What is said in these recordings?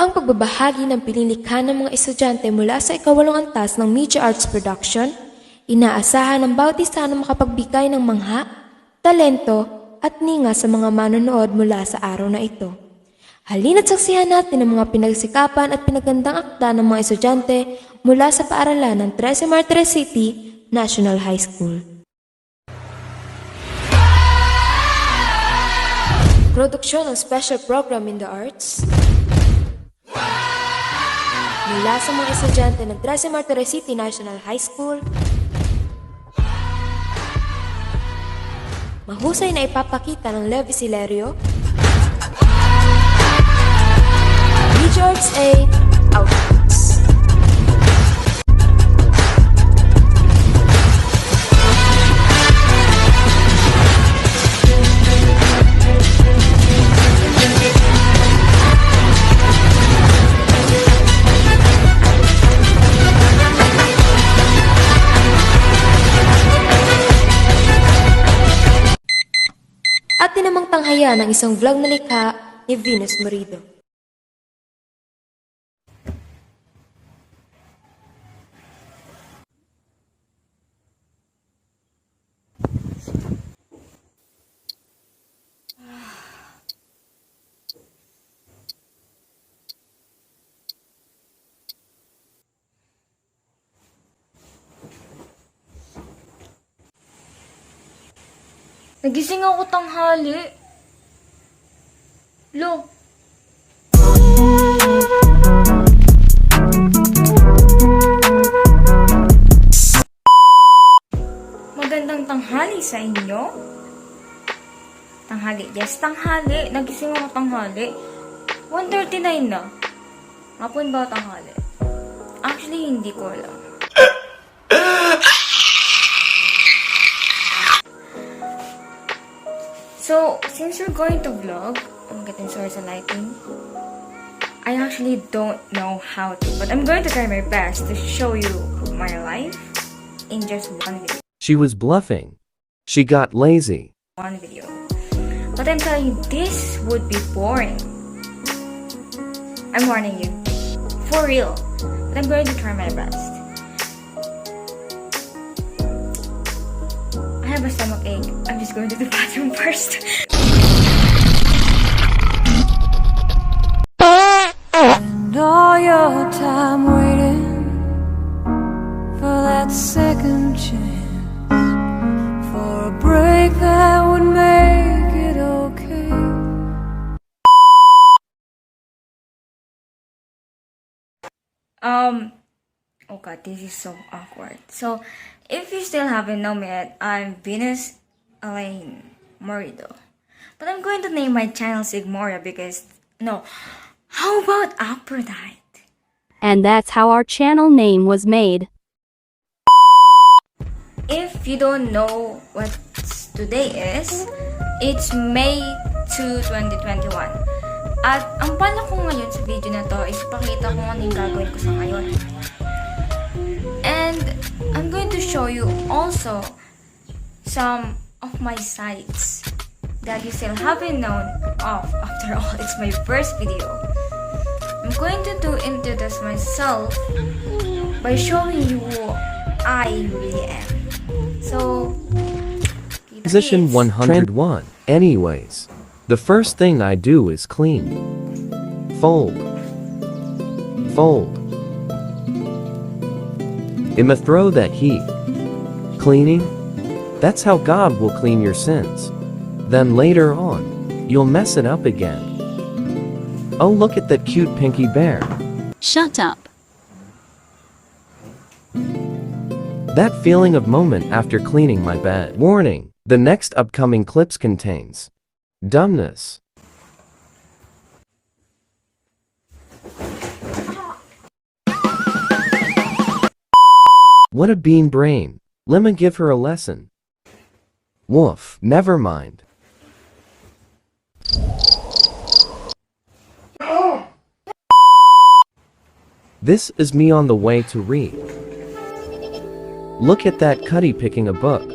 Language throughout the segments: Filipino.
Ang pagbabahagi ng piling likha ng mga estudyante mula sa ikawalong antas ng Media Arts Production, inaasahan ng bawat isa na makapagbigay ng mangha, talento at ningas sa mga manonood mula sa araw na ito. Halina't saksihan natin ang mga pinagsikapan at pinagandang akda ng mga estudyante mula sa paaralan ng 13 Martires City National High School. Produksyon ng Special Program in the Arts mula sa mga estudyante ng 13 Martires City National High School. Mahusay na ipapakita ng LEVI CELERIO. George A. Outputs. At tinamang tanghaya ng isang vlog na likha ni Venus Morido. Nagising ako tanghali. Lo. Magandang tanghali sa inyo. Tanghali. Yes, tanghali. Nagising ako tanghali. 1:39 na. Hapon ba tanghali? Actually, hindi ko alam. So, since we're going to vlog, I'm getting sorry sa lighting. I actually don't know how to, but I'm going to try my best to show you my life in just one video. She was bluffing. She got lazy. One video. But I'm telling you, this would be boring. I'm warning you. For real. But I'm going to try my best. I have a stomach ache. I'm just going to the bathroom first. And all your time waiting for that second chance, for a break that would make it okay. Oh god, this is so awkward. So, if you still haven't known me yet, I'm Venus Elaine Morido. But I'm going to name my channel Sigmoria because, no, how about Aphrodite? And that's how our channel name was made. If you don't know what today is, it's May 2, 2021. At ang plano ko ngayon sa video na to is pakita kung ano yung gagawin ko sa ngayon. And I'm going to show you also some of my sides that you still haven't known of. After all, it's my first video. I'm going to introduce myself by showing you who I really am. So, Position 101. Anyways, the first thing I do is clean. Fold. Fold. I'ma throw that heat. Cleaning? That's how God will clean your sins. Then later on, you'll mess it up again. Oh, look at that cute pinky bear. Shut up. That feeling of moment after cleaning my bed. Warning, the next upcoming clips contains dumbness. What a bean brain. Lemma give her a lesson. Woof, never mind. This is me on the way to read. Look at that Cuddy picking a book.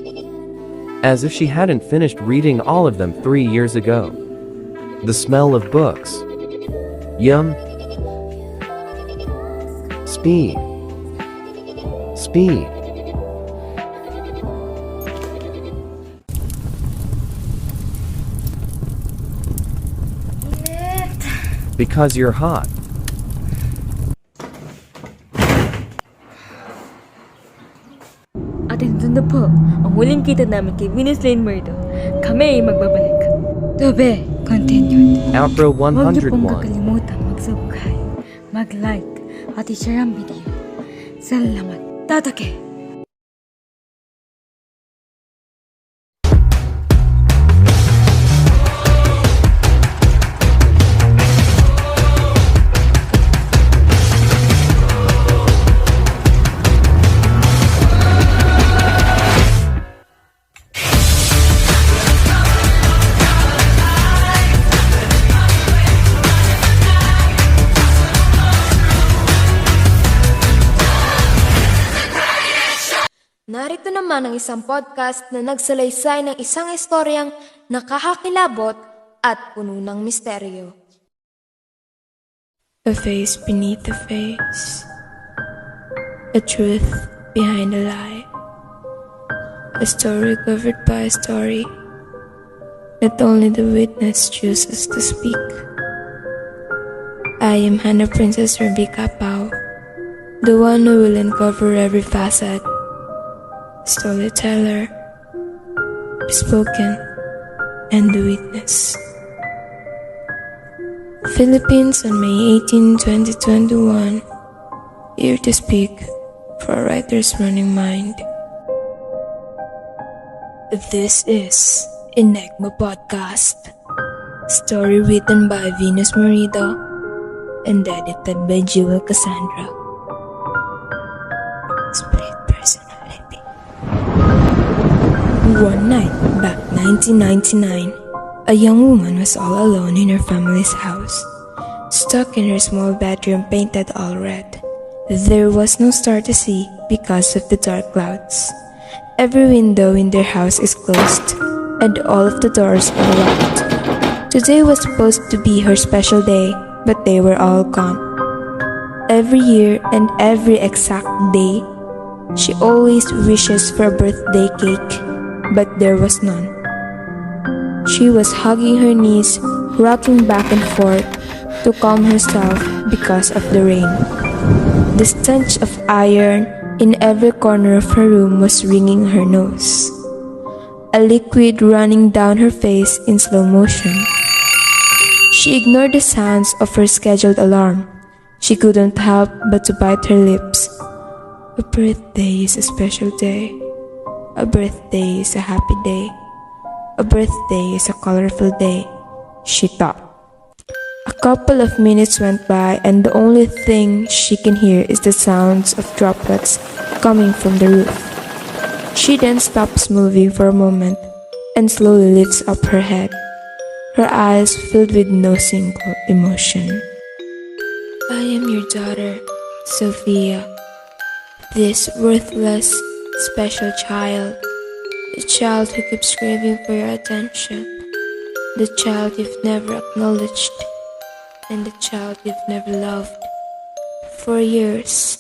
As if she hadn't finished reading all of them 3 years ago. The smell of books. Yum. Speed. Speed. Init! Because you're hot. At ito na po, ang huling kita namin kay Venus Lane Murdo. Kami ay magbabalik. To be continued. Outro Huwag niyo pong 101. kakalimutan mag-subscribe, mag-like, at i-share ang video. Salamat. Tatake! Narito naman ang isang podcast na nagsalaysay ng isang istoryang nakakakilabot at puno ng misteryo. A face beneath a face. A truth behind a lie. A story covered by a story that only the witness chooses to speak. I am Hannah Princess Rebecca Pao, the one who will uncover every facet. Storyteller, spoken, and the witness. Philippines on May 18, 2021. Here to speak for a writer's running mind. This is Enigma Podcast. Story written by Venus Marido and edited by Jewel Cassandra. Split personality. One night, back 1999, a young woman was all alone in her family's house, stuck in her small bedroom painted all red. There was no star to see because of the dark clouds. Every window in their house is closed, and all of the doors are locked. Today was supposed to be her special day, but they were all gone. Every year and every exact day, she always wishes for a birthday cake, but there was none. She was hugging her knees, rocking back and forth to calm herself because of the rain. The stench of iron in every corner of her room was wringing her nose. A liquid running down her face in slow motion. She ignored the sounds of her scheduled alarm. She couldn't help but to bite her lips. A birthday is a special day. A birthday is a happy day. A birthday is a colorful day, she thought. A couple of minutes went by and the only thing she can hear is the sounds of droplets coming from the roof. She then stops moving for a moment and slowly lifts up her head, her eyes filled with no single emotion. I am your daughter, Sophia. This worthless, special child. The child who keeps craving for your attention. The child you've never acknowledged. And the child you've never loved. For years,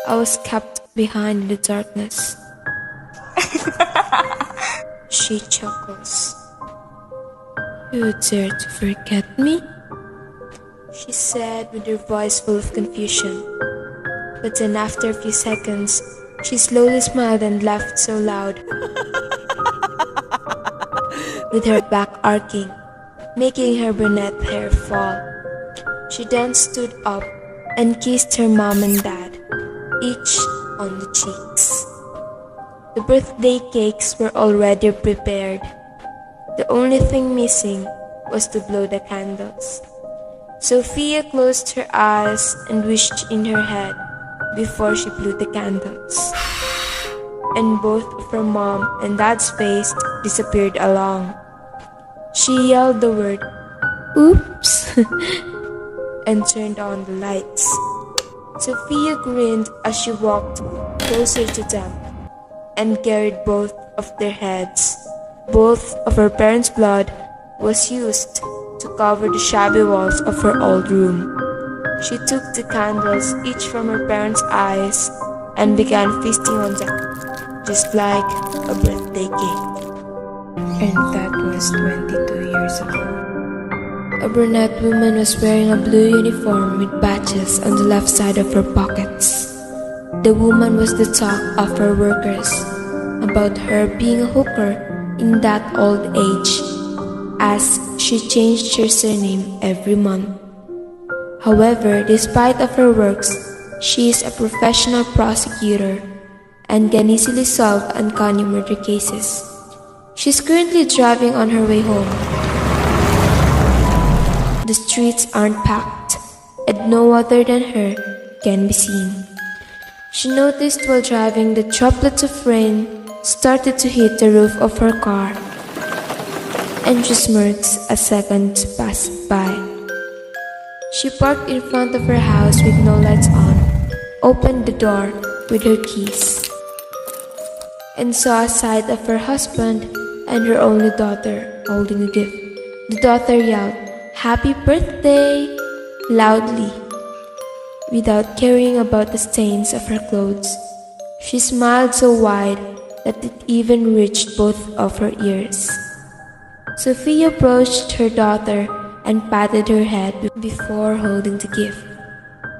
I was kept behind in the darkness. She chuckles. You dare to forget me? She said with her voice full of confusion. But then after a few seconds, she slowly smiled and laughed so loud, with her back arcing, making her brunette hair fall. She then stood up and kissed her mom and dad, each on the cheeks. The birthday cakes were already prepared. The only thing missing was to blow the candles. Sophia closed her eyes and wished in her head before she blew the candles. And both of her mom and dad's face disappeared along. She yelled the word, "Oops," and turned on the lights. Sophia grinned as she walked closer to them and carried both of their heads. Both of her parents' blood was used to cover the shabby walls of her old room. She took the candles, each from her parents' eyes, and began feasting on them, just like a birthday cake. And that was 22 years ago. A brunette woman was wearing a blue uniform with patches on the left side of her pockets. The woman was the talk of her workers about her being a hooker in that old age, as she changed her surname every month. However, despite of her works, she is a professional prosecutor and can easily solve uncanny murder cases. She's currently driving on her way home. The streets aren't packed, and no other than her can be seen. She noticed while driving that droplets of rain started to hit the roof of her car, and she smirks as seconds passed by. She parked in front of her house with no lights on, opened the door with her keys, and saw a sight of her husband and her only daughter holding a gift. The daughter yelled, "Happy birthday!" loudly, without caring about the stains of her clothes. She smiled so wide that it even reached both of her ears. Sophie approached her daughter and patted her head before holding the gift.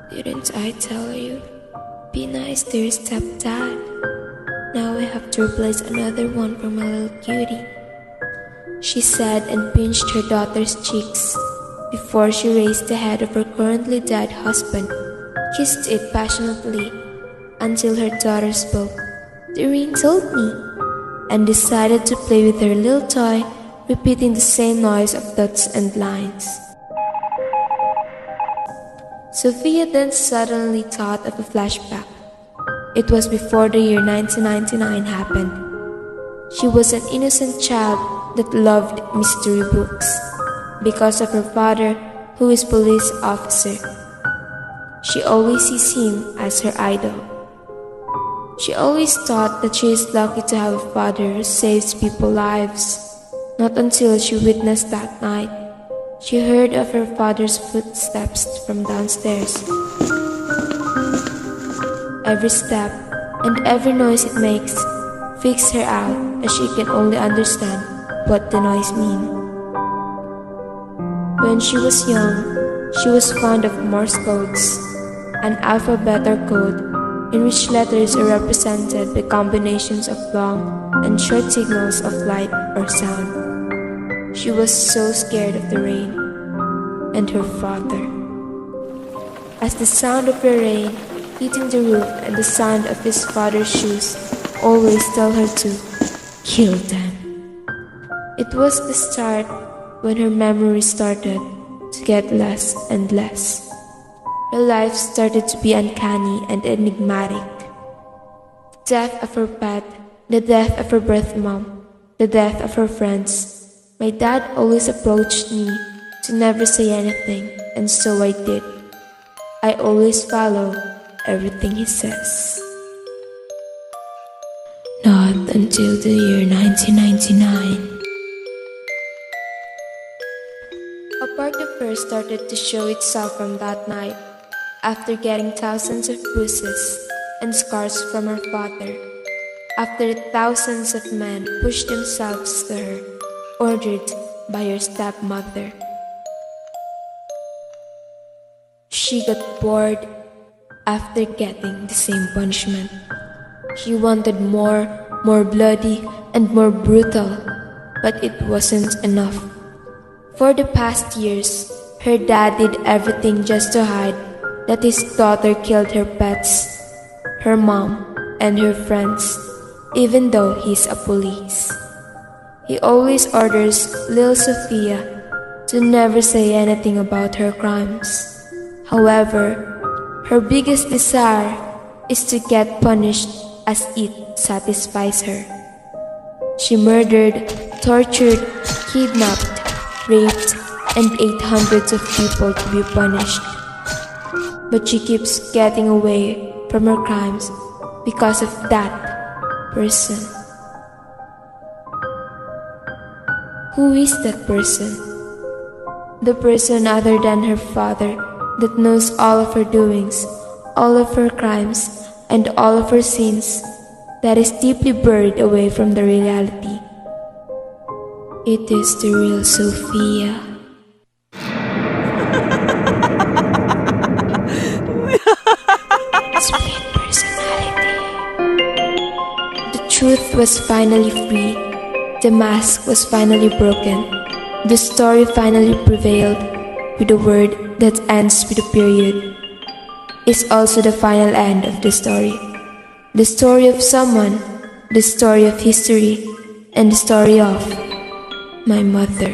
"Didn't I tell you? Be nice to your stepdad. Now I have to replace another one for my little cutie," she said and pinched her daughter's cheeks before she raised the head of her currently dead husband, kissed it passionately until her daughter spoke, "The rain told me," and decided to play with her little toy, repeating the same noise of dots and lines. Sophia then suddenly thought of a flashback. It was before the year 1999 happened. She was an innocent child that loved mystery books because of her father, who is police officer. She always sees him as her idol. She always thought that she is lucky to have a father who saves people's lives. Not until she witnessed that night, she heard of her father's footsteps from downstairs. Every step and every noise it makes freaks her out, as she can only understand what the noise means. When she was young, she was fond of Morse codes, an alphabet or code in which letters are represented by combinations of long and short signals of light or sound. She was so scared of the rain and her father, as the sound of the rain hitting the roof and the sound of his father's shoes always tell her to kill them. It was the start when her memory started to get less and less. Her life started to be uncanny and enigmatic. The death of her pet, the death of her birth mom, the death of her friends. My dad always approached me to never say anything, and so I did. I always follow everything he says. Not until the year 1999. A part of her started to show itself from that night, after getting thousands of bruises and scars from her father, after thousands of men pushed themselves to her, ordered by her stepmother. She got bored after getting the same punishment. She wanted more bloody and more brutal, but it wasn't enough. For the past years, her dad did everything just to hide that his daughter killed her pets, her mom, and her friends, even though he's a police. He always orders little Sophia to never say anything about her crimes. However, her biggest desire is to get punished, as it satisfies her. She murdered, tortured, kidnapped, raped, and ate hundreds of people to be punished. But she keeps getting away from her crimes because of that person. Who is that person? The person other than her father that knows all of her doings, all of her crimes, and all of her sins, that is deeply buried away from the reality. It is the real Sophia. Split personality. The truth was finally free. The mask was finally broken. The story finally prevailed with a word that ends with a period. Is also the final end of the story. The story of someone, the story of history, and the story of my mother.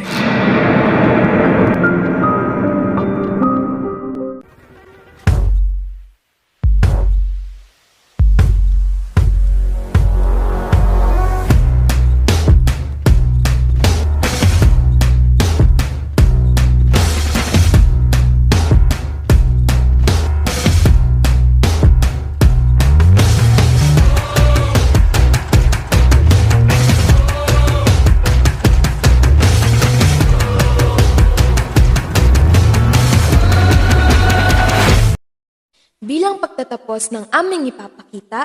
Bilang pagtatapos ng aming ipapakita,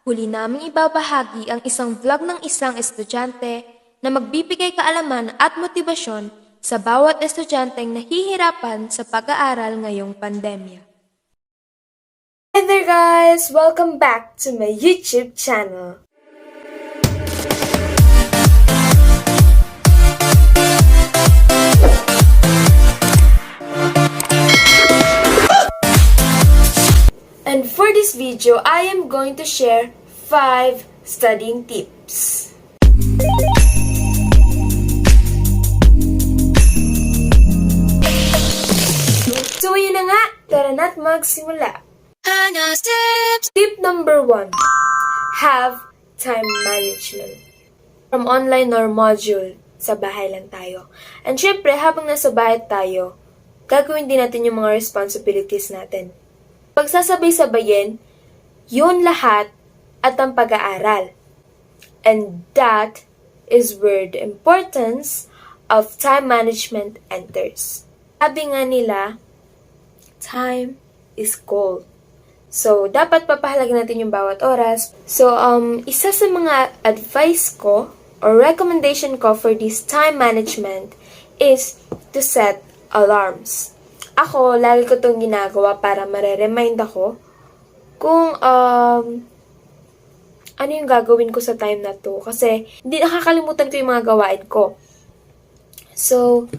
huli naming ibabahagi ang isang vlog ng isang estudyante na magbibigay kaalaman at motibasyon sa bawat estudyanteng nahihirapan sa pag-aaral ngayong pandemya. Hi there guys! Welcome back to my YouTube channel. And for this video, I am going to share 5 studying tips. So yun na nga, tara na't magsimula. Tip number 1. Have time management. From online or module, sa bahay lang tayo. And syempre, habang nasa bahay tayo, gagawin din natin yung mga responsibilities natin. Pagsasabay-sabayin, yun lahat at ang pag-aaral. And that is where the importance of time management enters. Sabi nga nila, time is gold. So, dapat papahalagan natin yung bawat oras. So, isa sa mga advice ko or recommendation ko for this time management is to set alarms. Ako, lagi ko itong ginagawa para mareremind ako kung ano yung gagawin ko sa time na to. Kasi, hindi nakakalimutan ko yung mga gawain ko. So,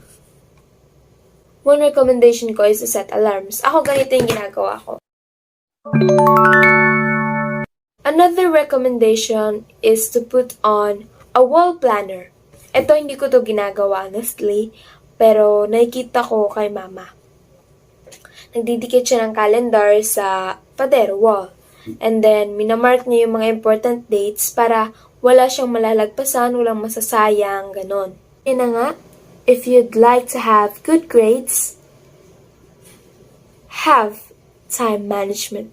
one recommendation ko is to set alarms. Ako, ganito yung ginagawa ko. Another recommendation is to put on a wall planner. Ito, hindi ko to ginagawa, honestly. Pero, nakikita ko kay mama. Nagdidikit siya ng calendar sa pader, wall. And then, minamark niya yung mga important dates para wala siyang malalagpasan, walang masasayang, ganon. Yun na nga, if you'd like to have good grades, have time management.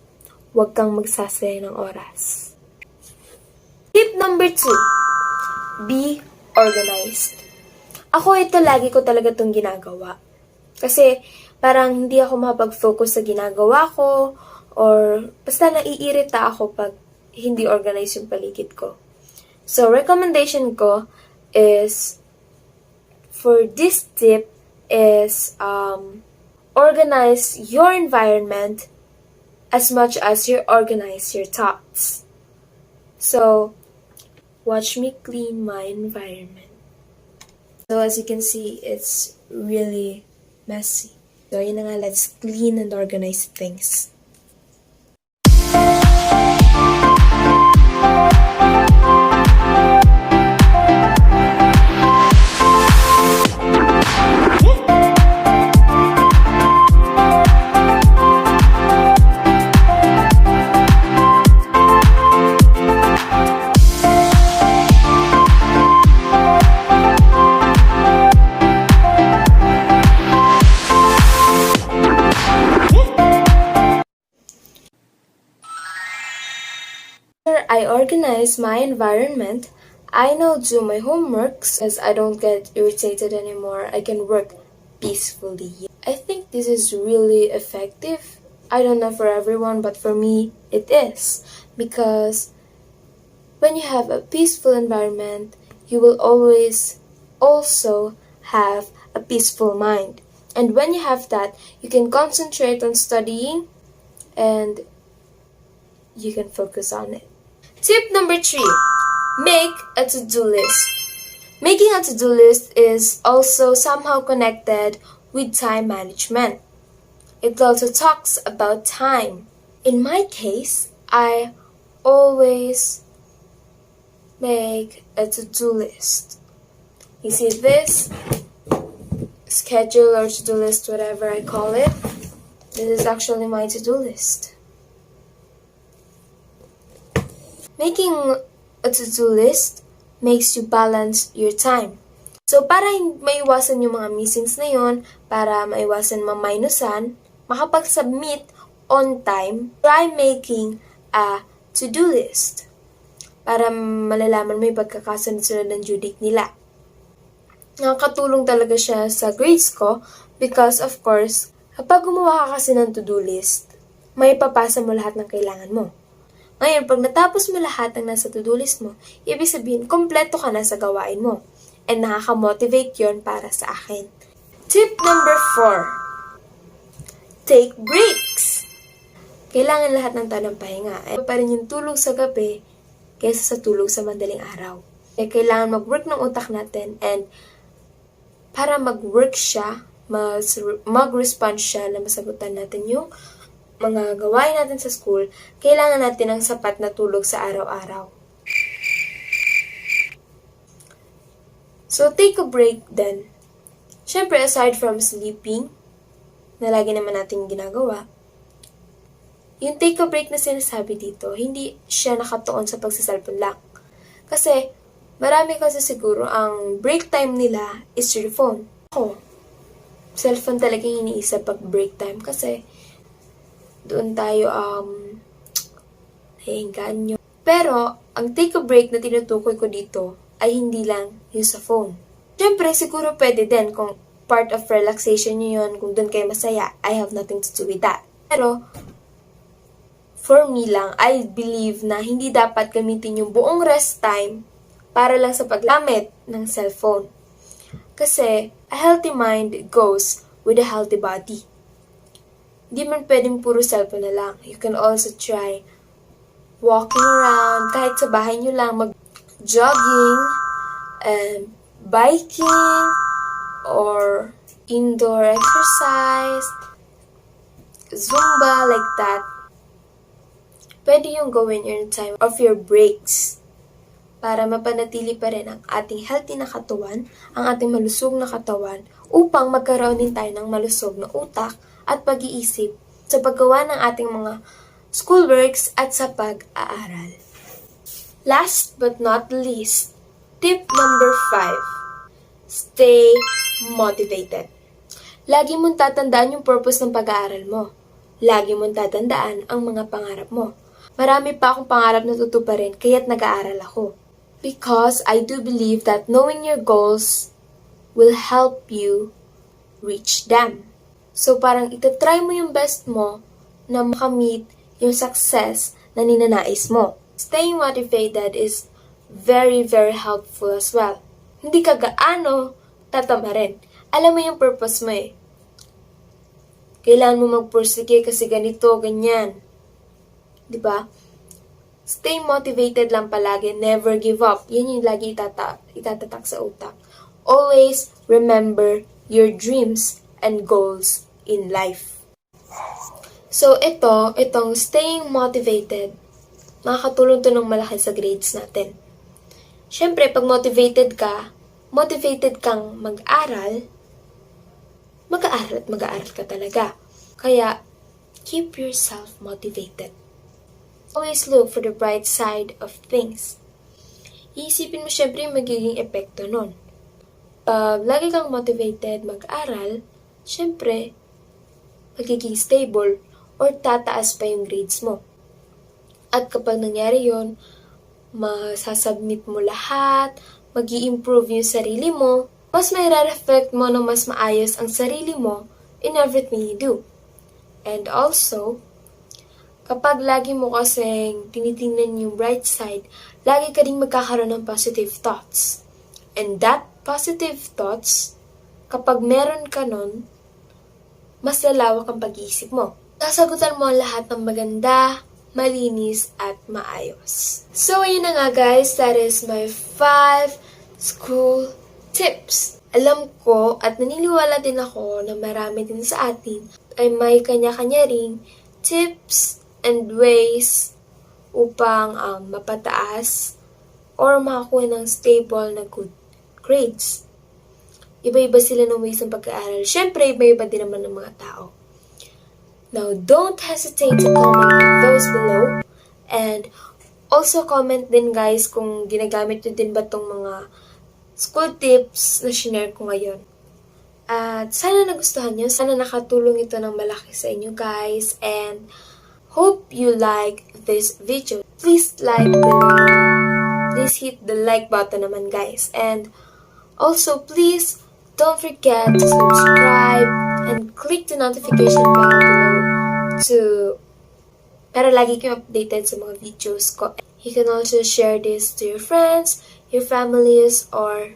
Huwag kang magsasaya ng oras. Tip number 2, be organized. Ako ito, lagi ko talaga itong ginagawa. Kasi, parang hindi ako makapag-focus sa ginagawa ko or basta naiirita ako pag hindi organized yung paligid ko. So, recommendation ko is, for this tip is, organize your environment as much as you organize your thoughts. So, watch me clean my environment. So, as you can see, it's really messy. So, yun na nga, let's clean and organize things. I organize my environment, I now do my homeworks as I don't get irritated anymore. I can work peacefully. I think this is really effective. I don't know for everyone, but for me, it is. Because when you have a peaceful environment, you will always also have a peaceful mind. And when you have that, you can concentrate on studying and you can focus on it. Tip number 3, make a to-do list. Making a to-do list is also somehow connected with time management. It also talks about time. In my case, I always make a to-do list. You see this? Schedule or to-do list, whatever I call it. This is actually my to-do list. Making a to-do list makes you balance your time. So, para maiwasan yung mga missings na yun, para maiwasan maminusan, makapag-submit on time, try making a to-do list. Para malalaman mo yung pagkakasunod-sunod ng due date nila. Nakakatulong talaga siya sa grades ko because of course, kapag gumawa ka kasi ng to-do list, may papasa mo lahat ng kailangan mo. Ngayon, pag natapos mo lahat ng nasa to-do list mo, ibig sabihin, kompleto ka na sa gawain mo. And nakaka-motivate yon para sa akin. Tip number 4. Take breaks. Kailangan lahat ng tao ng pahinga. Ay pa rin yung tulog sa gabi kaysa sa tulog sa madaling araw. Kaya kailangan mag-work ng utak natin and para mag-work siya, mag-respond siya na masagutan natin yung mga gawain natin sa school, kailangan natin ng sapat na tulog sa araw-araw. So, take a break then. Siyempre, aside from sleeping, na lagi naman natin ginagawa, yung take a break na sinasabi dito, hindi siya nakatuon sa pagsasalpon lang. Kasi, marami kasi siguro ang break time nila is your phone. Ako, cellphone talaga yung iniisip pag break time kasi doon tayo naiinganyo. Pero, ang take a break na tinutukoy ko dito ay hindi lang yung sa phone. Siyempre, siguro pwede din kung part of relaxation nyo yun, kung doon kayo masaya, I have nothing to do with that. Pero, for me lang, I believe na hindi dapat gamitin yung buong rest time para lang sa paggamit ng cellphone. Kasi, a healthy mind goes with a healthy body. Hindi man pwedeng puro cellphone na lang. You can also try walking around, kahit sa bahay nyo lang, mag-jogging, biking, or indoor exercise, Zumba, like that. Pwede yung gawin in time of your breaks para mapanatili pa rin ang ating healthy na katawan, ang ating malusog na katawan, upang magkaroon din tayo ng malusog na utak at pag-iisip sa paggawa ng ating mga schoolworks at sa pag-aaral. Last but not least, tip number 5. Stay motivated. Lagi mong tatandaan yung purpose ng pag-aaral mo. Lagi mong tatandaan ang mga pangarap mo. Marami pa akong pangarap na tutuparin kaya't nag-aaral ako. Because I do believe that knowing your goals will help you reach them. So, parang itatry mo yung best mo na makamit yung success na ninanais mo. Staying motivated is very, very helpful as well. Hindi ka gaano tatamarin. Alam mo yung purpose mo eh. Kailangan mo magpursige kasi ganito, ganyan. Diba? Stay motivated lang palagi. Never give up. Yan yung lagi itatatak sa utak. Always remember your dreams and goals in life. So, itong staying motivated, makakatulong to ng malaki sa grades natin. Siyempre, pag motivated kang mag-aral, mag-aaral at mag-aaral ka talaga. Kaya, keep yourself motivated. Always look for the bright side of things. Iisipin mo siyempre yung magiging epekto nun. Pag lagi kang motivated mag-aral, siyempre, magiging stable or tataas pa yung grades mo. At kapag nangyari yon, masasubmit mo lahat, mag-i-improve yung sarili mo, mas may reflect mo na mas maayos ang sarili mo in everything you do. And also, kapag lagi mo kasing tinitingnan yung bright side, lagi ka ding magkakaroon ng positive thoughts. And that positive thoughts, kapag meron ka nun, mas lalawak ang pag-iisip mo. Sasagutan mo ang lahat ng maganda, malinis, at maayos. So, ayun na nga guys, that is my 5 school tips. Alam ko at naniniwala din ako na marami din sa atin ay may kanya-kanya ring tips and ways upang mapataas or makakuha ng stable na good grades. Iba-iba sila ng ways ng pag-aaral. Siyempre, iba-iba din naman ng mga tao. Now, don't hesitate to comment those below. And also comment din guys kung ginagamit nyo din ba itong mga school tips na share ko ngayon. At sana nagustuhan nyo. Sana nakatulong ito ng malaki sa inyo guys. And hope you like this video. Please like below. Please hit the like button naman guys. And also please don't forget to subscribe and click the notification bell below para lagi kayong updated sa mga videos ko. You can also share this to your friends, your families, or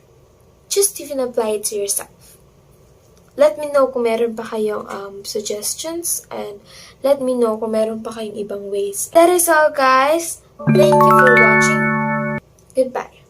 just even apply it to yourself. Let me know kung meron pa kayong suggestions, and let me know kung meron pa kayong ibang ways. That is all guys. Thank you for watching. Goodbye.